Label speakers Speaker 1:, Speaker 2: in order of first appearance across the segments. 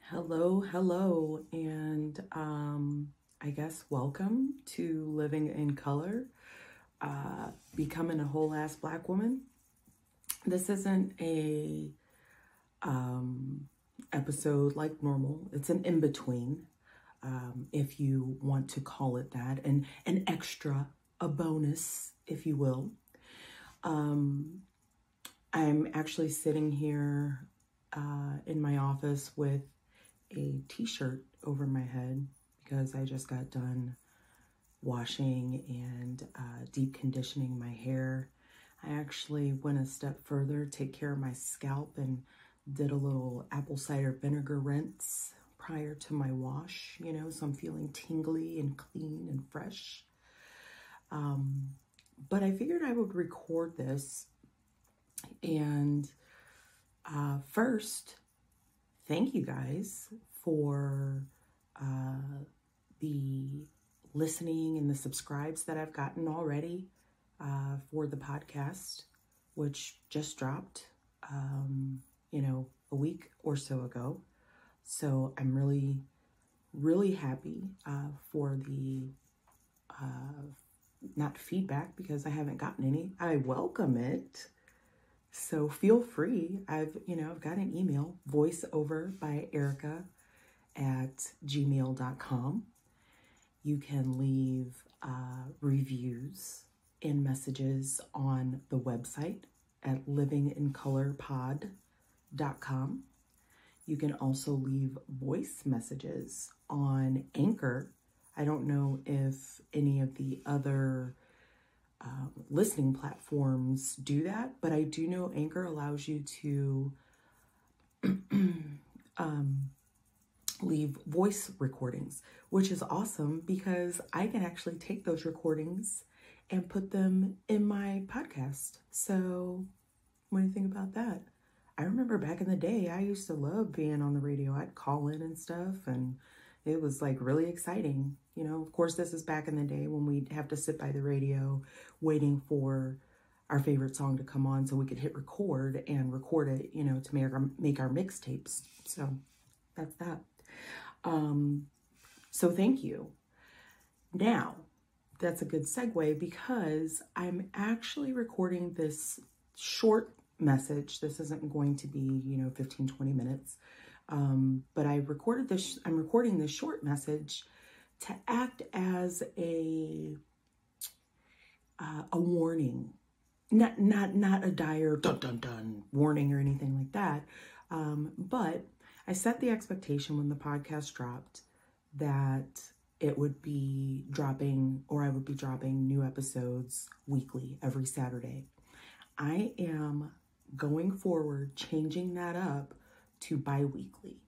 Speaker 1: Hello, and I guess welcome to Living in Color, Becoming a Whole Ass Black Woman. This isn't a episode like normal. It's an in-between, if you want to call it that, and an extra, a bonus, if you will. I'm actually sitting here in my office with a t-shirt over my head because I just got done washing and deep conditioning my hair. I actually went a step further, take care of my scalp, and did a little apple cider vinegar rinse prior to my wash, so I'm feeling tingly and clean and fresh. But I figured I would record this, and first, thank you guys for the listening and the subscribes that I've gotten already for the podcast, which just dropped, a week or so ago. So I'm really, really happy for the, not feedback because I haven't gotten any. I welcome it. So feel free. I've got an email, voiceoverbyerica@gmail.com. You can leave reviews and messages on the website at livingincolorpod.com. You can also leave voice messages on Anchor. I don't know if any of the other listening platforms do that, but I do know Anchor allows you to leave voice recordings, which is awesome because I can actually take those recordings and put them in my podcast. So what do you think about that? I remember back in the day, I used to love being on the radio. I'd call in and stuff, and it was like really exciting. Of course, this is back in the day when we'd have to sit by the radio waiting for our favorite song to come on so we could hit record and record it, to make our mixtapes. So that's that. So thank you. Now, that's a good segue because I'm actually recording this short message. This isn't going to be, 15, 20 minutes. But I'm recording this short message to act as a warning, not a dire dun dun dun warning or anything like that. But I set the expectation when the podcast dropped that it would be dropping, or I would be dropping new episodes weekly every Saturday. I am going forward changing that up to bi-weekly.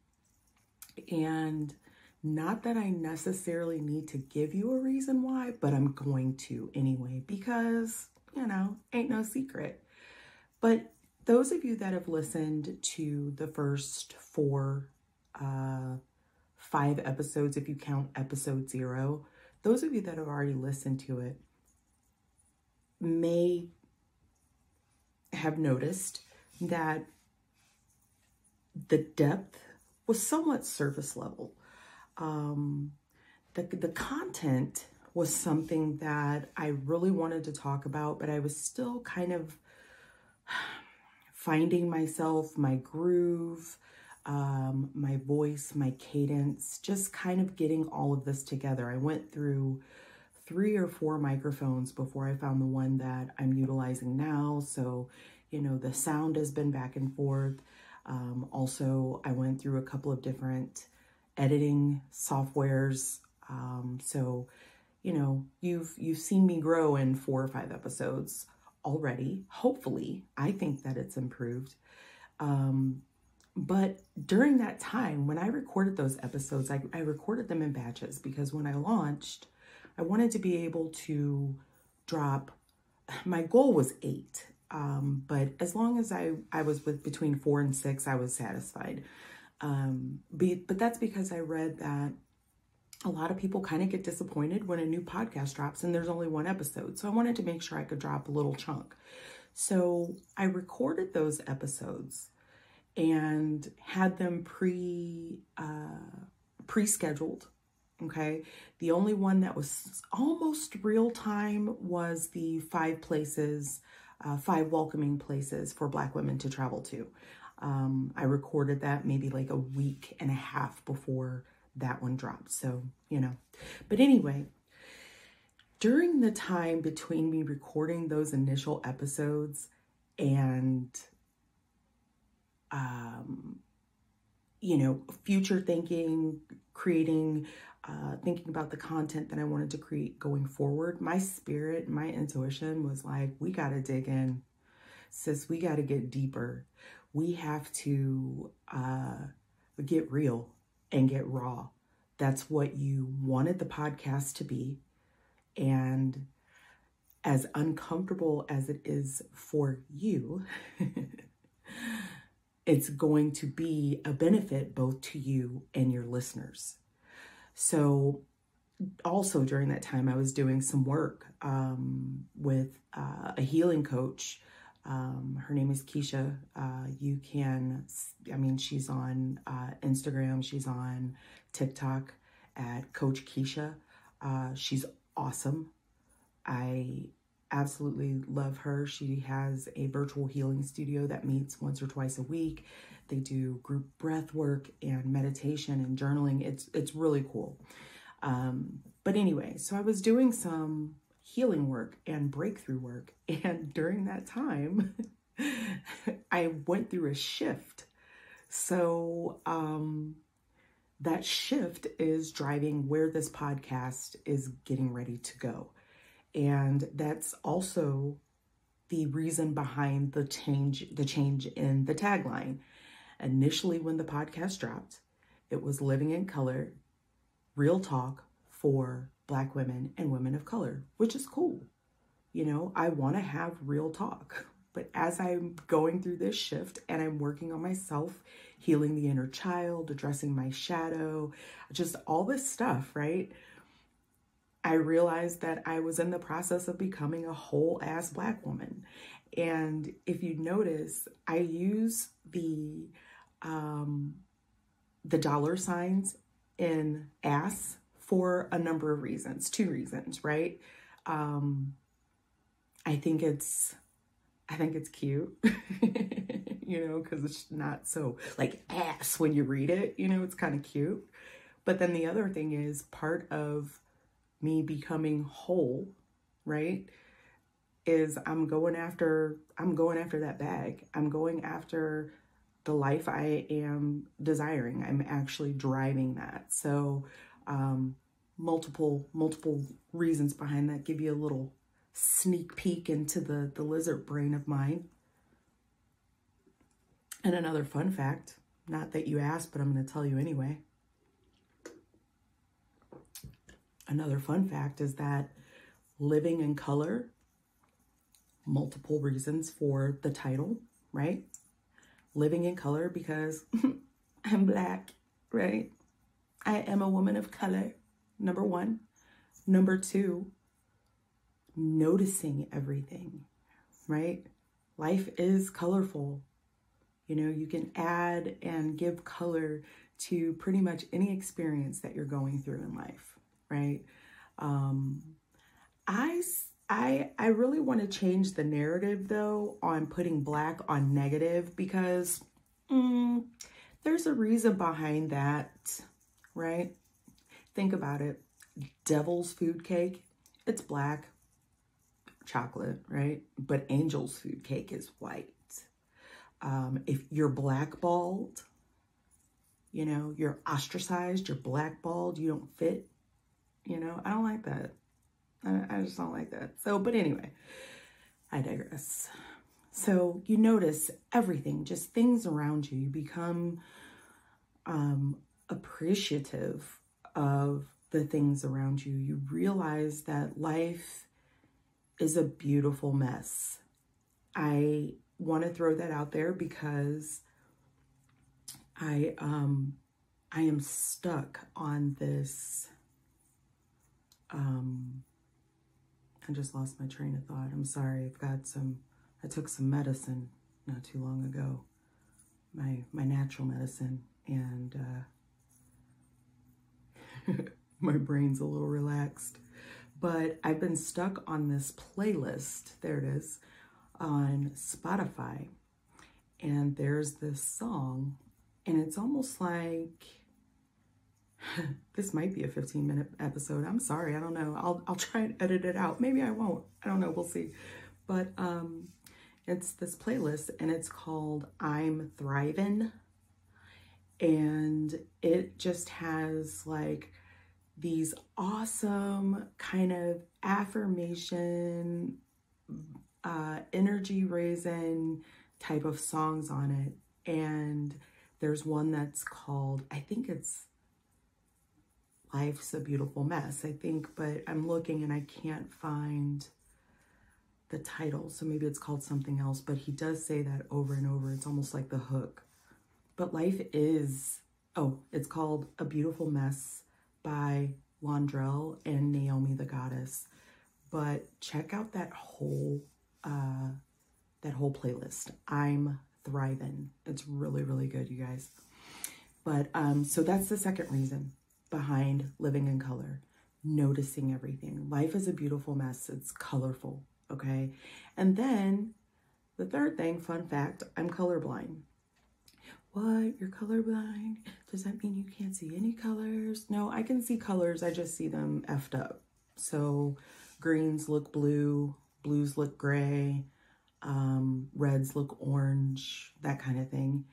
Speaker 1: And not that I necessarily need to give you a reason why, but I'm going to anyway, because, ain't no secret. But those of you that have listened to the first 5 episodes, if you count episode 0, those of you that have already listened to it may have noticed that the depth was somewhat surface level. The content was something that I really wanted to talk about, but I was still kind of finding myself, my groove, my voice, my cadence, just kind of getting all of this together. I went through 3 or 4 microphones before I found the one that I'm utilizing now. So, the sound has been back and forth. Also, I went through a couple of different editing softwares. So, you've seen me grow in 4 or 5 episodes already. Hopefully, I think that it's improved. But during that time, when I recorded those episodes, I recorded them in batches because when I launched, I wanted to be able to drop, my goal was 8. But as long as I was with between 4 and 6, I was satisfied. But that's because I read that a lot of people kind of get disappointed when a new podcast drops and there's only 1 episode. So I wanted to make sure I could drop a little chunk. So I recorded those episodes and had them pre-scheduled. Okay. The only one that was almost real time was the 5 welcoming places for Black women to travel to. I recorded that maybe like a week and a half before that one dropped. So, but anyway, during the time between me recording those initial episodes and, future thinking, creating, thinking about the content that I wanted to create going forward, my spirit, my intuition was like, we got to dig in, sis, we got to get deeper. We have to get real and get raw. That's what you wanted the podcast to be. And as uncomfortable as it is for you, it's going to be a benefit both to you and your listeners. So also during that time, I was doing some work with a healing coach. Her name is Keisha. She's on Instagram. She's on TikTok at Coach Keisha. She's awesome. I absolutely love her. She has a virtual healing studio that meets once or twice a week. They do group breath work and meditation and journaling. It's really cool. But anyway, so I was doing some healing work and breakthrough work. And during that time, I went through a shift. So that shift is driving where this podcast is getting ready to go. And that's also the reason behind the change in the tagline. Initially, when the podcast dropped, it was Living in Color, Real Talk for Black women and women of color, which is cool. I want to have real talk. But as I'm going through this shift and I'm working on myself, healing the inner child, addressing my shadow, just all this stuff, right? I realized that I was in the process of becoming a whole ass Black woman. And if you notice, I use the dollar signs in ass for a number of reasons, 2 reasons, right? I think it's cute, because it's not so like ass when you read it, it's kind of cute. But then the other thing is part of me becoming whole, right, is I'm going after that bag. I'm going after the life I am desiring. I'm actually driving that. So multiple reasons behind that. Give you a little sneak peek into the lizard brain of mine. And another fun fact, not that you asked, but I'm going to tell you anyway. Another fun fact is that Living in Color, multiple reasons for the title, right? Living in color because I'm Black, right? I am a woman of color, number 1. Number 2, noticing everything, right? Life is colorful. You can add and give color to pretty much any experience that you're going through in life, right? I really want to change the narrative though on putting Black on negative because there's a reason behind that, right? Think about it. Devil's food cake, it's black chocolate, right? But Angel's food cake is white. If you're blackballed, you're ostracized, you're blackballed, you don't fit, I don't like that. I just don't like that. So, but anyway, I digress. So you notice everything, just things around you. You become appreciative of the things around you. You realize that life is a beautiful mess. I want to throw that out there because I am stuck on this. I just lost my train of thought. I'm sorry. I took some medicine not too long ago. my natural medicine, and my brain's a little relaxed. But I've been stuck on this playlist, there it is, on Spotify. And there's this song, and it's almost like, this might be a 15-minute episode. I'm sorry, I don't know. I'll try and edit it out. Maybe I won't. I don't know, we'll see. But it's this playlist, and it's called I'm Thriving. And it just has like these awesome kind of affirmation, energy raising type of songs on it. And there's one that's called, I think it's Life's a Beautiful Mess, I think, but I'm looking and I can't find the title. So maybe it's called something else, but he does say that over and over. It's almost like the hook. But life is, it's called A Beautiful Mess by Wandrell and Naomi the Goddess. But check out that whole playlist. I'm Thriving. It's really, really good, you guys. But so that's the second reason behind living in color. Noticing everything. Life is a beautiful mess. It's colorful, okay? And then the third thing, fun fact, I'm colorblind. What? You're colorblind? Does that mean you can't see any colors? No, I can see colors. I just see them effed up. So greens look blue, blues look gray, reds look orange, that kind of thing.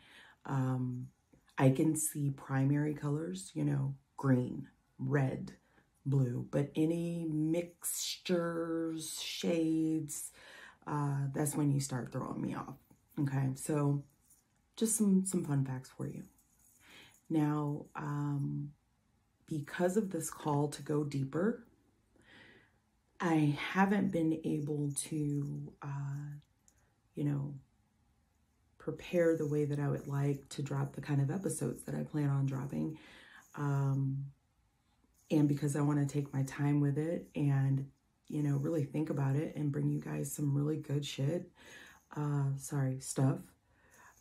Speaker 1: I can see primary colors, you know, green, red, blue, but any mixtures, shades, that's when you start throwing me off. Okay, so just some fun facts for you. Now, because of this call to go deeper, I haven't been able to, prepare the way that I would like to drop the kind of episodes that I plan on dropping. And because I want to take my time with it and, really think about it and bring you guys some really good stuff.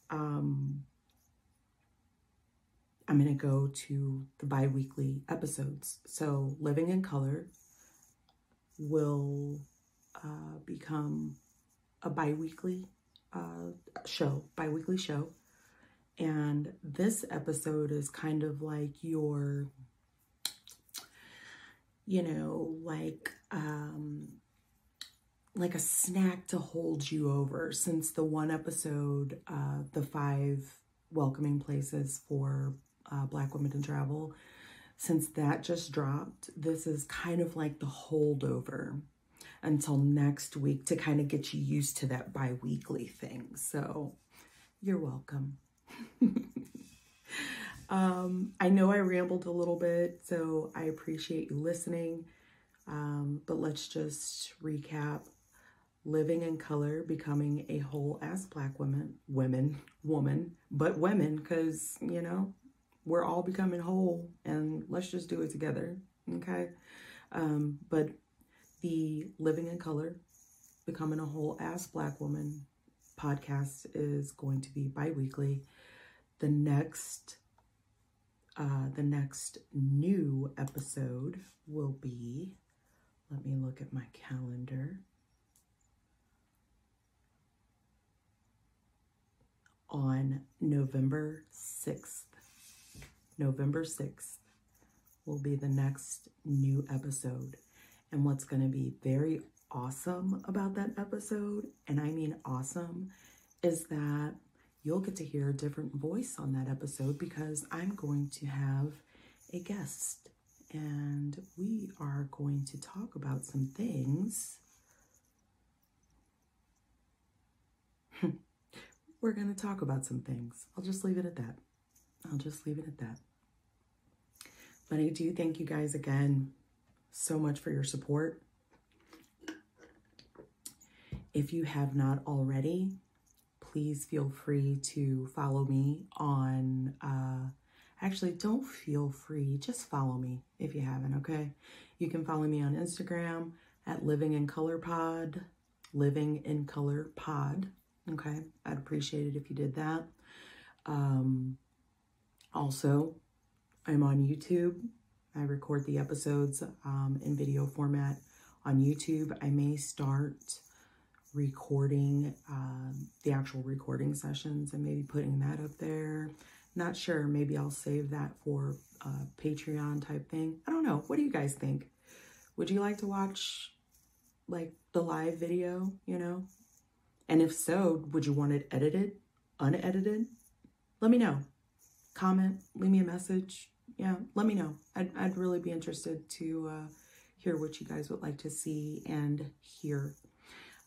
Speaker 1: I'm going to go to the bi-weekly episodes. So Living in Color will become a bi-weekly show. And this episode is kind of like your, like a snack to hold you over, since the one episode, the 5 welcoming places for Black women to travel, since that just dropped, this is kind of like the holdover until next week to kind of get you used to that bi-weekly thing. So you're welcome. I know I rambled a little bit, so I appreciate you listening. But let's just recap. Living in color, becoming a whole ass Black woman, but women, because, we're all becoming whole, and let's just do it together, okay? But the Living in Color, becoming a whole ass Black woman podcast is going to be bi-weekly. The next new episode will be, let me look at my calendar, on November 6th. November 6th will be the next new episode. And what's going to be very awesome about that episode, and I mean awesome, is that you'll get to hear a different voice on that episode, because I'm going to have a guest, and we are going to talk about some things. We're going to talk about some things. I'll just leave it at that. But I do thank you guys again so much for your support. If you have not already, please feel free to follow me on, actually don't feel free, just follow me if you haven't, okay? You can follow me on Instagram at Living in Color Pod, okay? I'd appreciate it if you did that. Also, I'm on YouTube. I record the episodes in video format on YouTube. I may start recording the actual recording sessions and maybe putting that up there. Not sure. Maybe I'll save that for a Patreon type thing. I don't know. What do you guys think? Would you like to watch like the live video, you know? And if so, would you want it edited, unedited? Let me know. Comment, leave me a message. Yeah, let me know. I'd really be interested to hear what you guys would like to see and hear.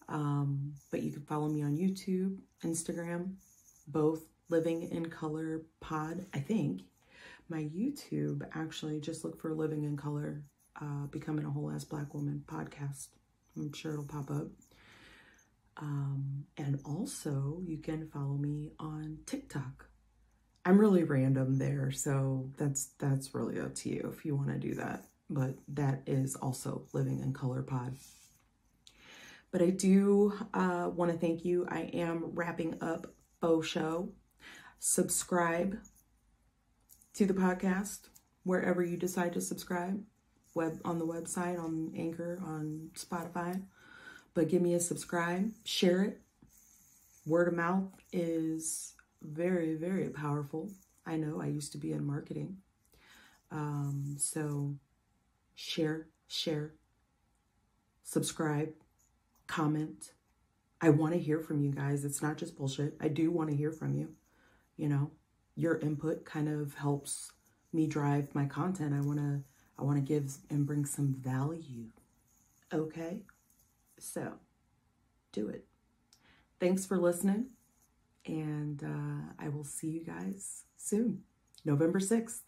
Speaker 1: But you can follow me on YouTube, Instagram, both Living in Color Pod, I think. My YouTube, actually, just look for Living in Color, Becoming a Whole Ass Black Woman podcast. I'm sure it'll pop up. And also, you can follow me on TikTok. I'm really random there, so that's really up to you if you want to do that. But that is also Living in Color Pod. But I do want to thank you. I am wrapping up Faux Show. Subscribe to the podcast wherever you decide to subscribe. On the website, on Anchor, on Spotify. But give me a subscribe. Share it. Word of mouth is very, very powerful. I know I used to be in marketing. So share, subscribe, comment. I want to hear from you guys. It's not just bullshit. I do want to hear from you. You know, your input kind of helps me drive my content. I want to give and bring some value. Okay? So do it. Thanks for listening. And I will see you guys soon, November 6th.